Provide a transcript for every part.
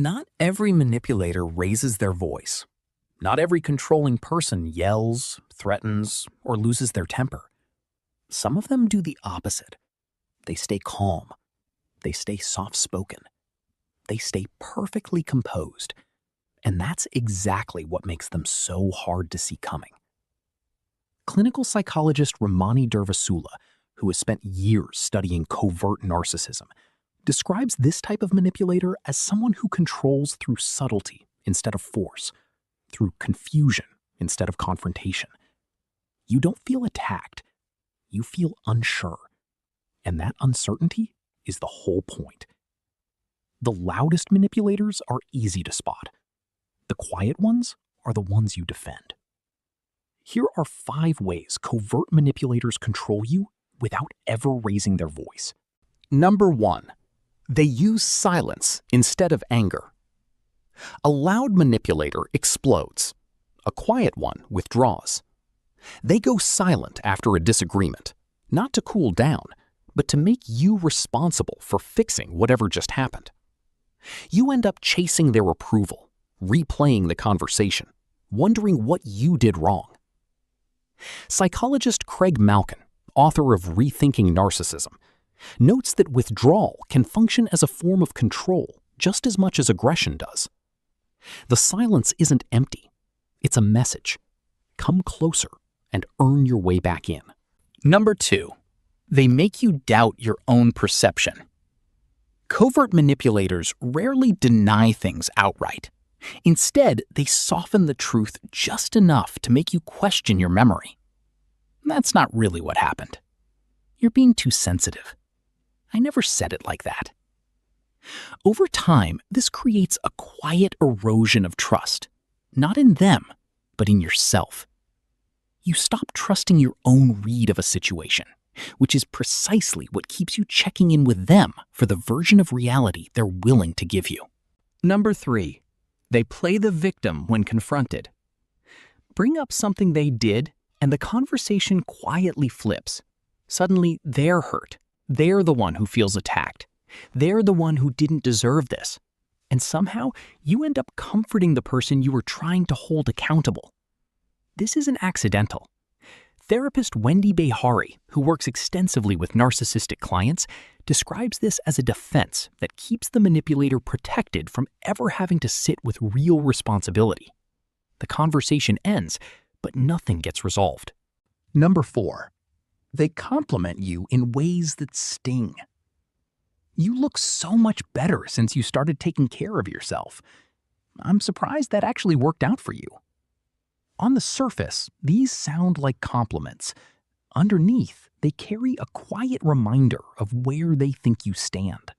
Not every manipulator raises their voice. Not every controlling person yells, threatens, or loses their temper. Some of them do the opposite. They stay calm. They stay soft-spoken. They stay perfectly composed. And that's exactly what makes them so hard to see coming. Clinical psychologist Ramani Durvasula, who has spent years studying covert narcissism, describes this type of manipulator as someone who controls through subtlety instead of force, through confusion instead of confrontation. You don't feel attacked. You feel unsure. And that uncertainty is the whole point. The loudest manipulators are easy to spot. The quiet ones are the ones you defend. Here are 5 ways covert manipulators control you without ever raising their voice. Number 1. They use silence instead of anger. A loud manipulator explodes. A quiet one withdraws. They go silent after a disagreement, not to cool down, but to make you responsible for fixing whatever just happened. You end up chasing their approval, replaying the conversation, wondering what you did wrong. Psychologist Craig Malkin, author of Rethinking Narcissism, notes that withdrawal can function as a form of control just as much as aggression does. The silence isn't empty. It's a message. Come closer and earn your way back in. Number 2. They make you doubt your own perception. Covert manipulators rarely deny things outright. Instead, they soften the truth just enough to make you question your memory. That's not really what happened. You're being too sensitive. I never said it like that. Over time, this creates a quiet erosion of trust, not in them, but in yourself. You stop trusting your own read of a situation, which is precisely what keeps you checking in with them for the version of reality they're willing to give you. Number 3. They play the victim when confronted. Bring up something they did, and the conversation quietly flips. Suddenly, they're hurt. They're the one who feels attacked. They're the one who didn't deserve this. And somehow, you end up comforting the person you were trying to hold accountable. This isn't accidental. Therapist Wendy Behary, who works extensively with narcissistic clients, describes this as a defense that keeps the manipulator protected from ever having to sit with real responsibility. The conversation ends, but nothing gets resolved. Number 4. They compliment you in ways that sting. You look so much better since you started taking care of yourself. I'm surprised that actually worked out for you. On the surface, these sound like compliments. Underneath, they carry a quiet reminder of where they think you stand.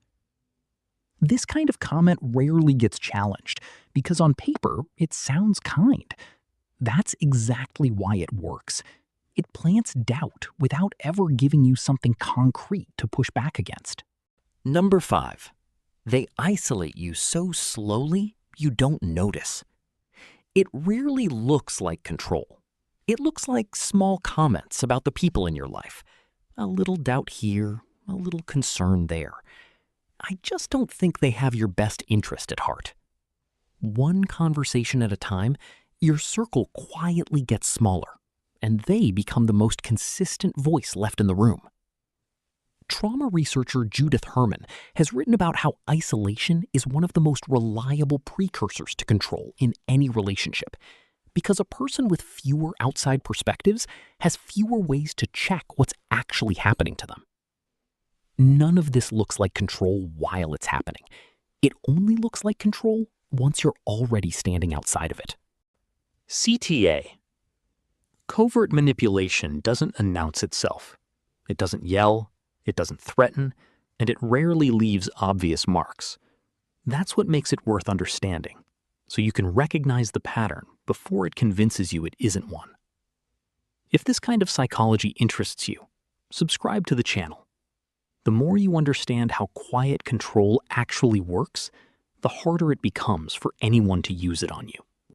This kind of comment rarely gets challenged because on paper, it sounds kind. That's exactly why it works. It plants doubt without ever giving you something concrete to push back against. Number 5. They isolate you so slowly you don't notice. It rarely looks like control. It looks like small comments about the people in your life. A little doubt here, a little concern there. I just don't think they have your best interest at heart. One conversation at a time, your circle quietly gets smaller, and they become the most consistent voice left in the room. Trauma researcher Judith Herman has written about how isolation is one of the most reliable precursors to control in any relationship, because a person with fewer outside perspectives has fewer ways to check what's actually happening to them. None of this looks like control while it's happening. It only looks like control once you're already standing outside of it. CTA. Covert manipulation doesn't announce itself. It doesn't yell. It doesn't threaten, and it rarely leaves obvious marks. That's what makes it worth understanding, so you can recognize the pattern before it convinces you it isn't one. If this kind of psychology interests you, subscribe to the channel. The more you understand how quiet control actually works, the harder it becomes for anyone to use it on you.